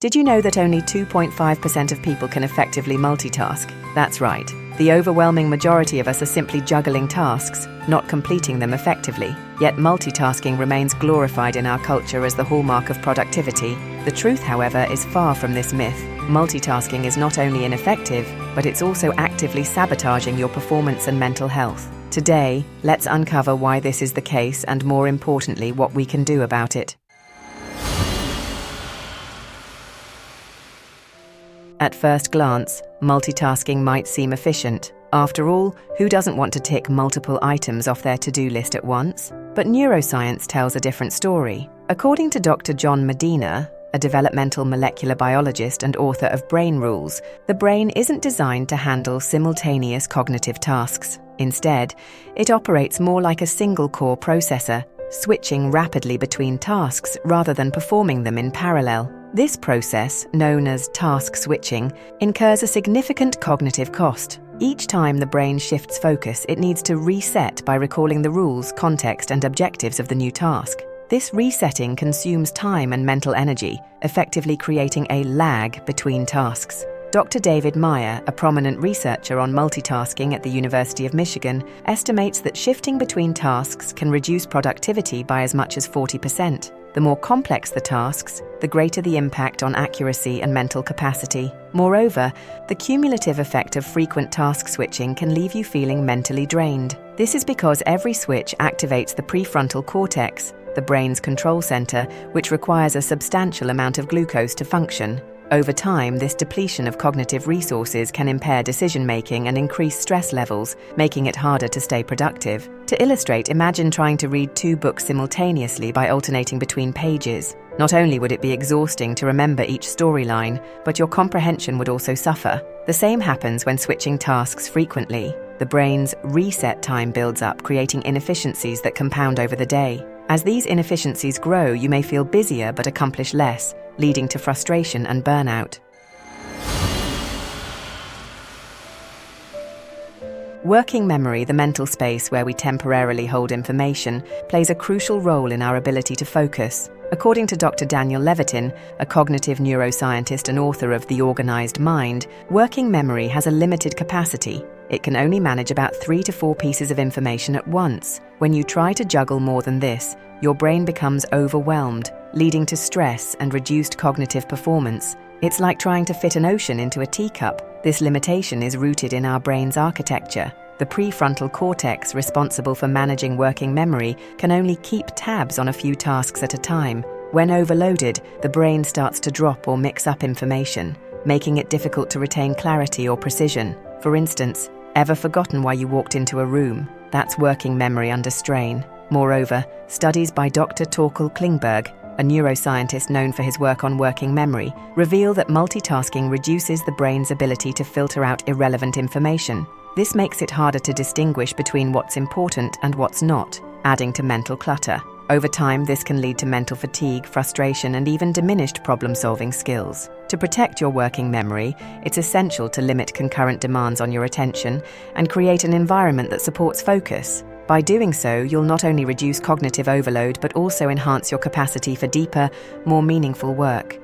Did you know that only 2.5% of people can effectively multitask? That's right. The overwhelming majority of us are simply juggling tasks, not completing them effectively. Yet multitasking remains glorified in our culture as the hallmark of productivity. The truth, however, is far from this myth. Multitasking is not only ineffective, but it's also actively sabotaging your performance and mental health. Today, let's uncover why this is the case and, more importantly, what we can do about it. At first glance, multitasking might seem efficient. After all, who doesn't want to tick multiple items off their to-do list at once? But neuroscience tells a different story. According to Dr. John Medina, a developmental molecular biologist and author of Brain Rules, the brain isn't designed to handle simultaneous cognitive tasks. Instead, it operates more like a single-core processor, switching rapidly between tasks rather than performing them in parallel. This process, known as task switching, incurs a significant cognitive cost. Each time the brain shifts focus, it needs to reset by recalling the rules, context, and objectives of the new task. This resetting consumes time and mental energy, effectively creating a lag between tasks. Dr. David Meyer, a prominent researcher on multitasking at the University of Michigan, estimates that shifting between tasks can reduce productivity by as much as 40%. The more complex the tasks, the greater the impact on accuracy and mental capacity. Moreover, the cumulative effect of frequent task switching can leave you feeling mentally drained. This is because every switch activates the prefrontal cortex, the brain's control center, which requires a substantial amount of glucose to function. Over time, this depletion of cognitive resources can impair decision-making and increase stress levels, making it harder to stay productive. To illustrate, imagine trying to read 2 books simultaneously by alternating between pages. Not only would it be exhausting to remember each storyline, but your comprehension would also suffer. The same happens when switching tasks frequently. The brain's reset time builds up, creating inefficiencies that compound over the day. As these inefficiencies grow, you may feel busier but accomplish less, leading to frustration and burnout. Working memory, the mental space where we temporarily hold information, plays a crucial role in our ability to focus. According to Dr. Daniel Levitin, a cognitive neuroscientist and author of The Organized Mind, working memory has a limited capacity. It can only manage about 3 to 4 pieces of information at once. When you try to juggle more than this, your brain becomes overwhelmed, leading to stress and reduced cognitive performance. It's like trying to fit an ocean into a teacup. This limitation is rooted in our brain's architecture. The prefrontal cortex, responsible for managing working memory, can only keep tabs on a few tasks at a time. When overloaded, the brain starts to drop or mix up information, making it difficult to retain clarity or precision. For instance, ever forgotten why you walked into a room? That's working memory under strain. Moreover, studies by Dr. Torkel Klingberg, a neuroscientist known for his work on working memory, reveal that multitasking reduces the brain's ability to filter out irrelevant information. This makes it harder to distinguish between what's important and what's not, adding to mental clutter. Over time, this can lead to mental fatigue, frustration, and even diminished problem-solving skills. To protect your working memory, it's essential to limit concurrent demands on your attention and create an environment that supports focus. By doing so, you'll not only reduce cognitive overload, but also enhance your capacity for deeper, more meaningful work.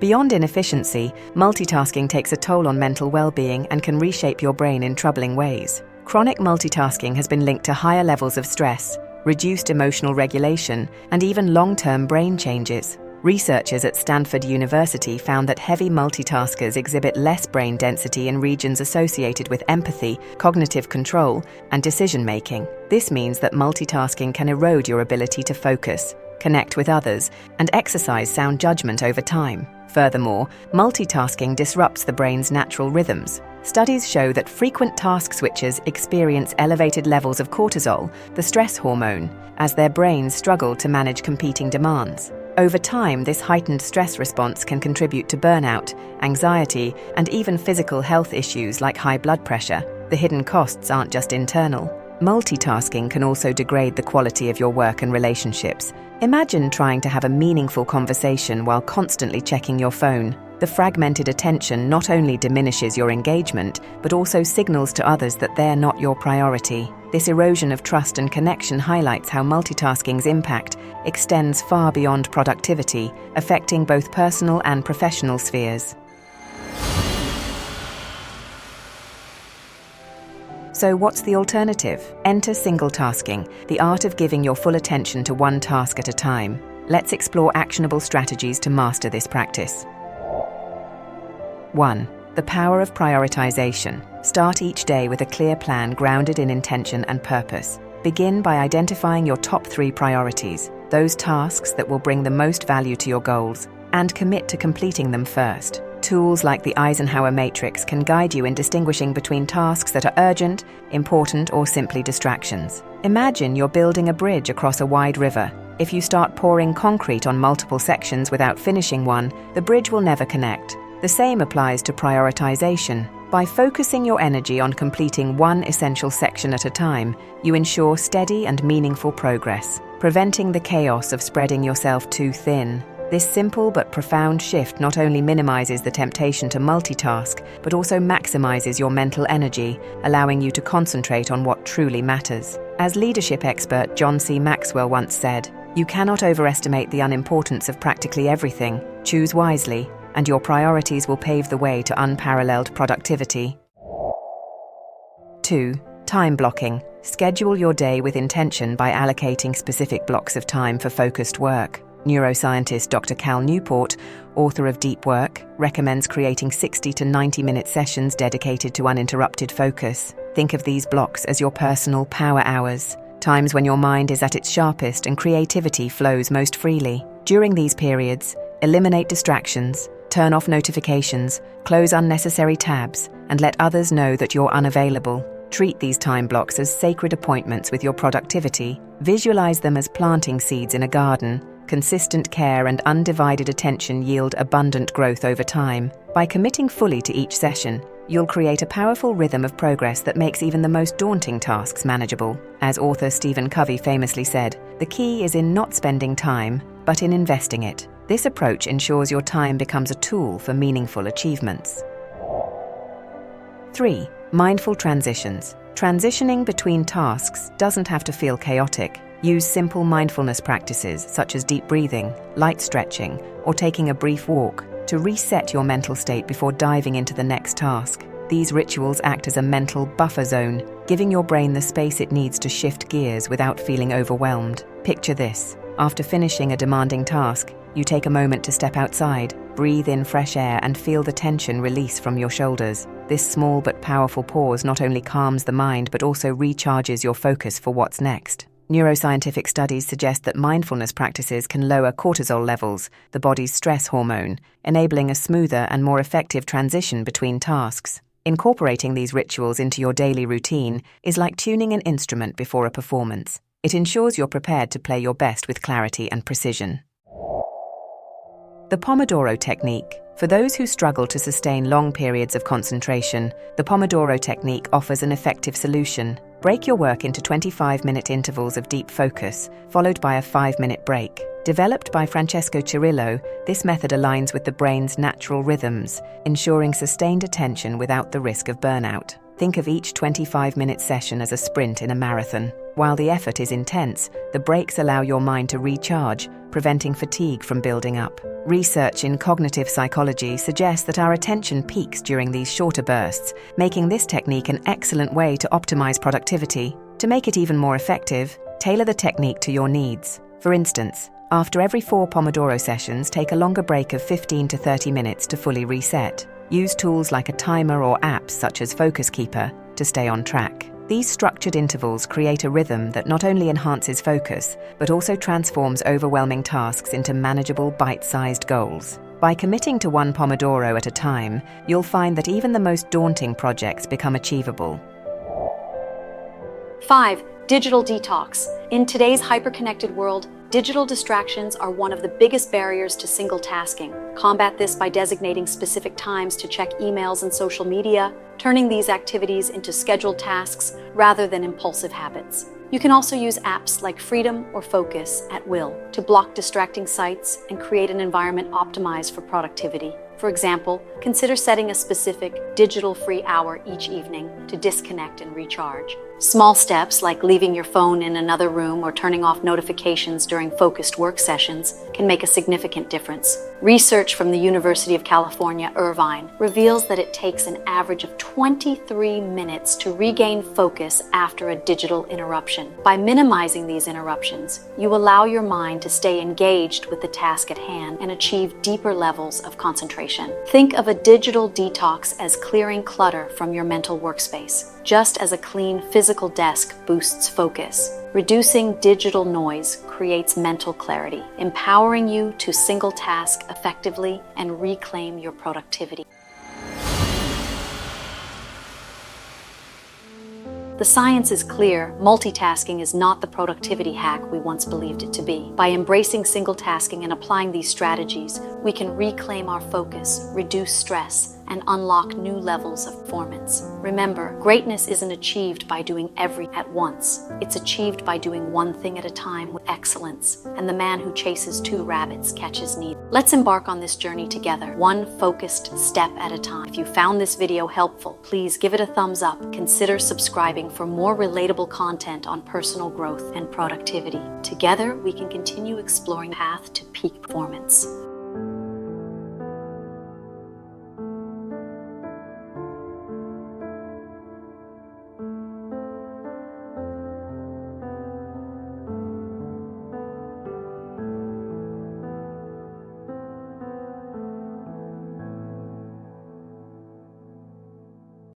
Beyond inefficiency, multitasking takes a toll on mental well-being and can reshape your brain in troubling ways. Chronic multitasking has been linked to higher levels of stress, reduced emotional regulation, and even long-term brain changes. Researchers at Stanford University found that heavy multitaskers exhibit less brain density in regions associated with empathy, cognitive control, and decision-making. This means that multitasking can erode your ability to focus, connect with others, and exercise sound judgment over time. Furthermore, multitasking disrupts the brain's natural rhythms. Studies show that frequent task switchers experience elevated levels of cortisol, the stress hormone, as their brains struggle to manage competing demands. Over time, this heightened stress response can contribute to burnout, anxiety, and even physical health issues like high blood pressure. The hidden costs aren't just internal. Multitasking can also degrade the quality of your work and relationships. Imagine trying to have a meaningful conversation while constantly checking your phone. The fragmented attention not only diminishes your engagement, but also signals to others that they're not your priority. This erosion of trust and connection highlights how multitasking's impact extends far beyond productivity, affecting both personal and professional spheres. So what's the alternative? Enter single tasking, the art of giving your full attention to one task at a time. Let's explore actionable strategies to master this practice. 1. The power of prioritization. Start each day with a clear plan grounded in intention and purpose. Begin by identifying your top 3 priorities, those tasks that will bring the most value to your goals, and commit to completing them first. Tools like the Eisenhower Matrix can guide you in distinguishing between tasks that are urgent, important, or simply distractions. Imagine you're building a bridge across a wide river. If you start pouring concrete on multiple sections without finishing one, the bridge will never connect. The same applies to prioritization. By focusing your energy on completing one essential section at a time, you ensure steady and meaningful progress, preventing the chaos of spreading yourself too thin. This simple but profound shift not only minimizes the temptation to multitask, but also maximizes your mental energy, allowing you to concentrate on what truly matters. As leadership expert John C. Maxwell once said, "You cannot overestimate the unimportance of practically everything. Choose wisely, and your priorities will pave the way to unparalleled productivity." 2. Time blocking. Schedule your day with intention by allocating specific blocks of time for focused work. Neuroscientist Dr. Cal Newport, author of Deep Work, recommends creating 60 to 90-minute sessions dedicated to uninterrupted focus. Think of these blocks as your personal power hours, times when your mind is at its sharpest and creativity flows most freely. During these periods, eliminate distractions, turn off notifications, close unnecessary tabs, and let others know that you're unavailable. Treat these time blocks as sacred appointments with your productivity. Visualize them as planting seeds in a garden. Consistent care and undivided attention yield abundant growth over time. By committing fully to each session, you'll create a powerful rhythm of progress that makes even the most daunting tasks manageable. As author Stephen Covey famously said, "The key is in not spending time, but in investing it." This approach ensures your time becomes a tool for meaningful achievements. 3. Mindful transitions. Transitioning between tasks doesn't have to feel chaotic. Use simple mindfulness practices such as deep breathing, light stretching, or taking a brief walk to reset your mental state before diving into the next task. These rituals act as a mental buffer zone, giving your brain the space it needs to shift gears without feeling overwhelmed. Picture this. After finishing a demanding task, you take a moment to step outside, breathe in fresh air, and feel the tension release from your shoulders. This small but powerful pause not only calms the mind but also recharges your focus for what's next. Neuroscientific studies suggest that mindfulness practices can lower cortisol levels, the body's stress hormone, enabling a smoother and more effective transition between tasks. Incorporating these rituals into your daily routine is like tuning an instrument before a performance. It ensures you're prepared to play your best with clarity and precision. The Pomodoro Technique. For those who struggle to sustain long periods of concentration, the Pomodoro Technique offers an effective solution. Break your work into 25-minute intervals of deep focus, followed by a 5-minute break. Developed by Francesco Cirillo, this method aligns with the brain's natural rhythms, ensuring sustained attention without the risk of burnout. Think of each 25-minute session as a sprint in a marathon. While the effort is intense, the breaks allow your mind to recharge, preventing fatigue from building up. Research in cognitive psychology suggests that our attention peaks during these shorter bursts, making this technique an excellent way to optimize productivity. To make it even more effective, tailor the technique to your needs. For instance, after every 4 Pomodoro sessions, take a longer break of 15 to 30 minutes to fully reset. Use tools like a timer or apps such as Focus Keeper to stay on track. These structured intervals create a rhythm that not only enhances focus, but also transforms overwhelming tasks into manageable, bite-sized goals. By committing to 1 Pomodoro at a time, you'll find that even the most daunting projects become achievable. 5. Digital detox. In today's hyper-connected world, digital distractions are one of the biggest barriers to single tasking. Combat this by designating specific times to check emails and social media, turning these activities into scheduled tasks rather than impulsive habits. You can also use apps like Freedom or Focus at will to block distracting sites and create an environment optimized for productivity. For example, consider setting a specific digital-free hour each evening to disconnect and recharge. Small steps like leaving your phone in another room or turning off notifications during focused work sessions can make a significant difference. Research from the University of California, Irvine, reveals that it takes an average of 23 minutes to regain focus after a digital interruption. By minimizing these interruptions, you allow your mind to stay engaged with the task at hand and achieve deeper levels of concentration. Think of a digital detox as clearing clutter from your mental workspace, just as a clean physical desk boosts focus. Reducing digital noise creates mental clarity, empowering you to single task effectively and reclaim your productivity. The science is clear. Multitasking is not the productivity hack we once believed it to be. By embracing single tasking and applying these strategies, we can reclaim our focus, reduce stress, and unlock new levels of performance. Remember, greatness isn't achieved by doing everything at once. It's achieved by doing one thing at a time with excellence. And the man who chases two rabbits catches neither. Let's embark on this journey together, one focused step at a time. If you found this video helpful, please give it a thumbs up. Consider subscribing for more relatable content on personal growth and productivity. Together, we can continue exploring the path to peak performance.